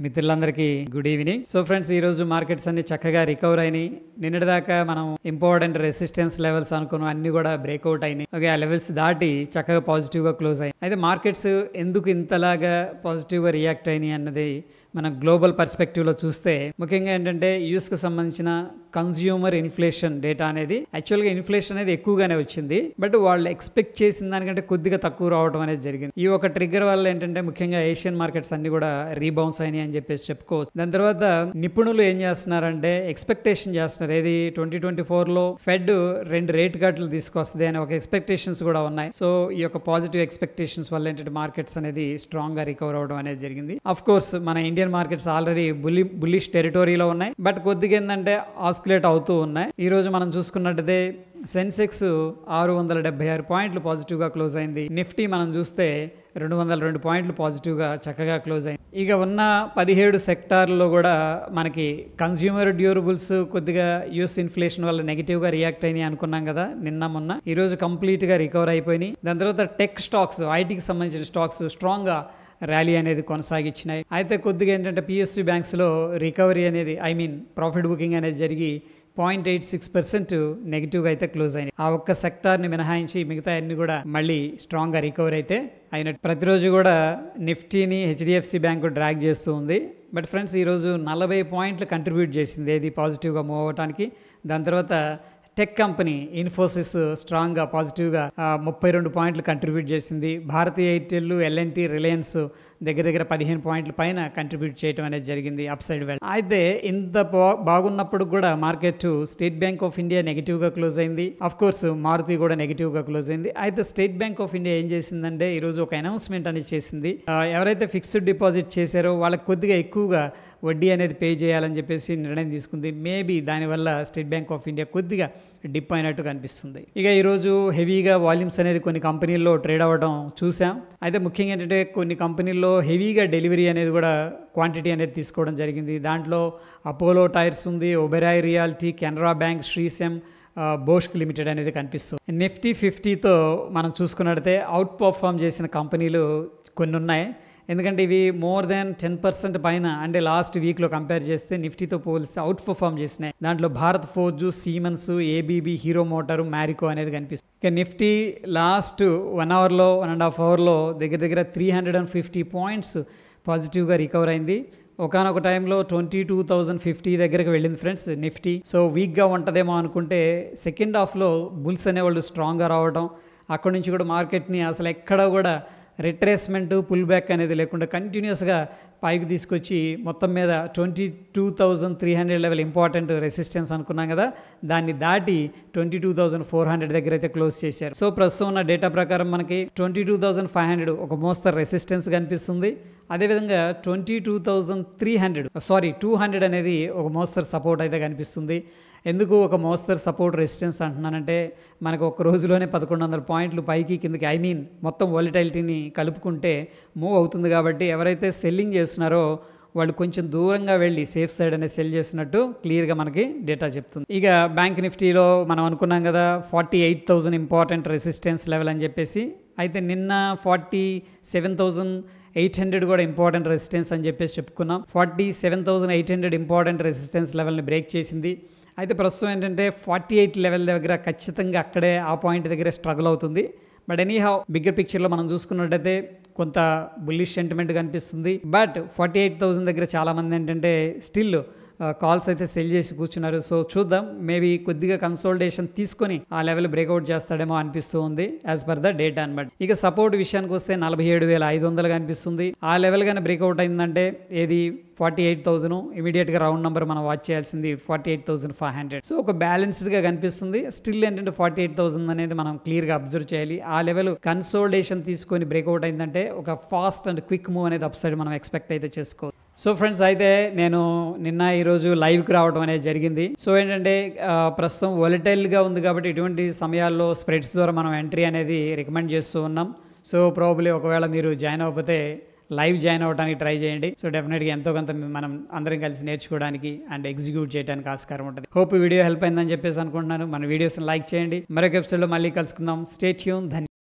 మిత్రులందరికీ good evening. So friends, ఈ రోజు మార్కెట్స్ అన్ని చక్కగా రికవర్ అయినాయి. నిన్నటిదాకా మనం ఇంపార్టెంట్ రెసిస్టెన్స్ లెవెల్స్ అనుకున్నాం, అన్ని కూడా బ్రేక్అవుట్ అయినాయి. ఓకే, ఆ లెవెల్స్ దాటి చక్కగా పాజిటివ్ గా క్లోజ్ అయ్యాయి. అయితే మార్కెట్స్ ఎందుకు ఇంతలాగా పాజిటివ్ గా రియాక్ట్ అయినాయి అన్నది మనం గ్లోబల్ పర్స్పెక్టివ్ లో చూస్తే ముఖ్యంగా ఏంటంటే యూఎస్ కి సంబంధించిన కన్స్యూమర్ ఇన్ఫ్లేషన్ డేటా అనేది యాక్చువల్గా ఇన్ఫ్లేషన్ అనేది ఎక్కువగానే వచ్చింది, బట్ వాళ్ళు ఎక్స్పెక్ట్ చేసిన దానికంటే కొద్దిగా తక్కువ రావడం అనేది జరిగింది. ఈ ఒక ట్రిగ్గర్ వల్ల ఏంటంటే ముఖ్యంగా ఏషియన్ మార్కెట్స్ అన్ని కూడా రీబౌన్స్ అయినాయి అని చెప్పేసి చెప్పుకోవచ్చు. దాని తర్వాత నిపుణులు ఏం చేస్తున్నారంటే ఎక్స్పెక్టేషన్ చేస్తున్నారు, ఏది 2024లో ఫెడ్ 2 రేట్ కట్లు తీసుకొస్తుంది అనే ఒక ఎక్స్పెక్టేషన్స్ కూడా ఉన్నాయి. సో ఈ యొక్క పాజిటివ్ ఎక్స్పెక్టేషన్స్ వల్ల ఏంటంటే మార్కెట్స్ అనేది స్ట్రాంగ్ గా రికవర్ అవడం అనేది జరిగింది. అఫ్ కోర్స్ మన ఇండియన్ మార్కెట్స్ ఆల్రెడీ బుల్లిష్ టెరిటరీలో ఉన్నాయి, బట్ కొద్దిగా ఏంటంటే ఆస్కిలేట్ అవుతూ ఉన్నాయి. ఈ రోజు మనం చూసుకున్నట్టయితే సెన్సెక్స్ 676 పాయింట్లు పాజిటివ్ గా క్లోజ్ అయింది. నిఫ్టీ మనం చూస్తే 202 పాయింట్లు పాజిటివ్ గా చక్కగా క్లోజ్ అయింది. ఇక ఉన్న 17 సెక్టార్లో కూడా మనకి కన్స్యూమర్ డ్యూరబుల్స్ కొద్దిగా యూఎస్ ఇన్ఫ్లేషన్ వల్ల నెగిటివ్ గా రియాక్ట్ అయినాయి అనుకున్నాం కదా నిన్న మొన్న. ఈ రోజు కంప్లీట్ గా రికవర్ అయిపోయినాయి. దాని తర్వాత టెక్ స్టాక్స్, ఐటీకి సంబంధించిన స్టాక్స్ స్ట్రాంగ్ గా ర్యాలీ అనేది కొనసాగించినాయి. అయితే కొద్దిగా ఏంటంటే పిఎస్యు బ్యాంక్స్లో రికవరీ అనేది ప్రాఫిట్ బుకింగ్ అనేది జరిగి 0.86% నెగిటివ్గా అయితే క్లోజ్ అయినాయి. ఆ ఒక్క సెక్టార్ని మినహాయించి మిగతా అన్ని కూడా మళ్ళీ స్ట్రాంగ్గా రికవర్ అయితే అయినట్టు. ప్రతిరోజు కూడా నిఫ్టీని హెచ్డిఎఫ్సి బ్యాంకు డ్రాగ్ చేస్తూ ఉంది. బట్ ఫ్రెండ్స్, ఈరోజు 40 పాయింట్లు కంట్రిబ్యూట్ చేసింది ఏది పాజిటివ్గా మూవ్ అవ్వడానికి. దాని తర్వాత టెక్ కంపెనీ ఇన్ఫోసిస్ స్ట్రాంగ్గా పాజిటివ్గా 32 పాయింట్లు కంట్రిబ్యూట్ చేసింది. భారతీయ ఎయిర్టెల్, ఎల్ఎన్టీ, రిలయన్స్ దగ్గర 15 పాయింట్ల పైన కంట్రిబ్యూట్ చేయడం అనేది జరిగింది అప్ సైడ్ వెల్. అయితే ఇంత బాగున్నప్పుడు కూడా market state bank of India నెగిటివ్గా క్లోజ్ అయింది. అఫ్ కోర్స్ మారుతి కూడా నెగిటివ్గా క్లోజ్ అయింది. అయితే స్టేట్ బ్యాంక్ ఆఫ్ ఇండియా ఏం చేసిందంటే ఈరోజు ఒక అనౌన్స్మెంట్ అనేది చేసింది. ఎవరైతే ఫిక్స్డ్ డిపాజిట్ చేశారో వాళ్ళకి కొద్దిగా ఎక్కువగా వడ్డీ అనేది పే చేయాలని చెప్పేసి నిర్ణయం తీసుకుంది. మేబీ దానివల్ల స్టేట్ బ్యాంక్ ఆఫ్ ఇండియా కొద్దిగా డిప్ అయినట్టు కనిపిస్తుంది. ఇక ఈరోజు హెవీగా వాల్యూమ్స్ అనేది కొన్ని కంపెనీల్లో ట్రేడ్ అవ్వడం చూసాం. అయితే ముఖ్యంగా ఏంటంటే కొన్ని కంపెనీల్లో హెవీగా డెలివరీ అనేది కూడా క్వాంటిటీ అనేది తీసుకోవడం జరిగింది. దాంట్లో అపోలో టైర్స్ ఉంది, ఒబెరాయ్ రియాలిటీ, కెనరా బ్యాంక్, శ్రీశెమ్, బోష్క్ లిమిటెడ్ అనేది కనిపిస్తుంది. నిఫ్టీ 50తో మనం చూసుకున్నట్టయితే అవుట్ పర్ఫామ్ చేసిన కంపెనీలు కొన్ని ఉన్నాయి. ఎందుకంటే ఇవి మోర్ దాన్ 10% పైన అంటే లాస్ట్ వీక్లో కంపేర్ చేస్తే నిఫ్టీతో పోలిస్తే అవుట్ పర్ఫామ్ చేసినాయి. దాంట్లో Bharat forge, Siemens, ABB, hero motor, Marico అనేది కనిపిస్తుంది. ఇక నిఫ్టీ లాస్ట్ 1 అవర్లో 1.5 అవర్లో దగ్గర 350 పాయింట్స్ పాజిటివ్గా రికవర్ అయింది. ఒకనొక టైంలో 22,050 దగ్గరకు వెళ్ళింది ఫ్రెండ్స్ నిఫ్టీ. సో వీక్గా ఉంటుందేమో అనుకుంటే సెకండ్ హాఫ్లో బుల్స్ అనేవాళ్ళు స్ట్రాంగ్గా రావడం, అక్కడి నుంచి కూడా మార్కెట్ని అసలు ఎక్కడ కూడా రిట్రేస్మెంట్, పుల్ బ్యాక్ అనేది లేకుండా కంటిన్యూస్గా పైకి తీసుకొచ్చి మొత్తం మీద 22,300 లెవెల్ ఇంపార్టెంట్ రెసిస్టెన్స్ అనుకున్నాం కదా, దాన్ని దాటి 22,400 దగ్గర అయితే క్లోజ్ చేశారు. సో ప్రస్తుతం ఉన్న డేటా ప్రకారం మనకి 22,500 ఒక మోస్తరు రెసిస్టెన్స్ కనిపిస్తుంది. అదేవిధంగా 200 అనేది ఒక మోస్తరు సపోర్ట్ అయితే కనిపిస్తుంది. ఎందుకు ఒక మోస్తరు సపోర్ట్ రెసిస్టెన్స్ అంటున్నానంటే మనకు ఒక రోజులోనే 1100 పాయింట్లు పైకి కిందకి మొత్తం వాలటిలిటీని కలుపుకుంటే మూవ్ అవుతుంది. కాబట్టి ఎవరైతే సెల్లింగ్ చేస్తున్నారో వాళ్ళు కొంచెం దూరంగా వెళ్ళి సేఫ్ సైడ్ అనేది సెల్ చేస్తున్నట్టు క్లియర్గా మనకి డేటా చెప్తుంది. ఇక బ్యాంక్ నిఫ్టీలో మనం అనుకున్నాం కదా 48,000 ఇంపార్టెంట్ రెసిస్టెన్స్ లెవెల్ అని చెప్పేసి. అయితే నిన్న 47,800 కూడా ఇంపార్టెంట్ రెసిస్టెన్స్ అని చెప్పేసి చెప్పుకున్నాం. 47,800 ఇంపార్టెంట్ రెసిస్టెన్స్ లెవెల్ని బ్రేక్ చేసింది. అయితే ప్రస్తుతం ఏంటంటే 48 లెవెల్ దగ్గర ఖచ్చితంగా అక్కడే ఆ పాయింట్ దగ్గర స్ట్రగుల్ అవుతుంది. బట్ ఎనీహౌ బిగ్గర్ పిక్చర్లో మనం చూసుకున్నట్టయితే కొంత బుల్లిష్ సెంటిమెంట్ కనిపిస్తుంది. బట్ 48,000 దగ్గర చాలామంది ఏంటంటే స్టిల్ కాల్స్ అయితే సెల్ చేసి కూర్చున్నారు. సో చూద్దాం, మేబీ కొద్దిగా కన్సోల్టేషన్ తీసుకొని ఆ లెవెల్ బ్రేక్అవుట్ చేస్తాడేమో అనిపిస్తూ ఉంది యాజ్ పర్ ద డేటా అనమాట. ఇక సపోర్ట్ విషయానికి వస్తే 47,500 కనిపిస్తుంది. ఆ లెవెల్ కానీ బ్రేక్అవుట్ అయిందంటే ఏది 48,000 ఇమీడియట్గా రౌండ్ నెంబర్ మనం వాచ్ చేయాల్సింది 48,500. సో ఒక బ్యాలెన్స్డ్గా కనిపిస్తుంది. స్టిల్ ఏంటంటే 48,000 అనేది మనం క్లియర్గా అబ్జర్వ్ చేయాలి. ఆ లెవెల్ కన్సోల్టేషన్ తీసుకొని బ్రేక్అవుట్ అయిందంటే ఒక ఫాస్ట్ అండ్ క్విక్ మూవ్ అనేది అప్ సైడ్ మనం ఎక్స్పెక్ట్ అయితే చేసుకోవచ్చు. సో ఫ్రెండ్స్, అయితే నేను నిన్న ఈరోజు లైవ్కి రావడం అనేది జరిగింది. సో ఏంటంటే ప్రస్తుతం వాలటైల్గా ఉంది కాబట్టి ఇటువంటి సమయాల్లో స్ప్రెడ్స్ ద్వారా మనం ఎంట్రీ అనేది రికమెండ్ చేస్తూ ఉన్నాం. సో ప్రాబబ్లీ ఒకవేళ మీరు జాయిన్ అవ్వకపోతే లైవ్ జాయిన్ అవ్వడానికి ట్రై చేయండి. సో డెఫినెట్గా ఎంతో కొంత మనం అందరం కలిసి నేర్చుకోవడానికి అండ్ ఎగ్జిక్యూట్ చేయడానికి ఆస్కారం ఉంటుంది. హోప్ వీడియో హెల్ప్ అయిందని చెప్పేసి అనుకుంటున్నాను. మన వీడియోస్ని లైక్ చేయండి. మరొక ఎపిసోడ్లో మళ్ళీ కలుసుకుందాం. Stay tune. ధన్యవాదాలు.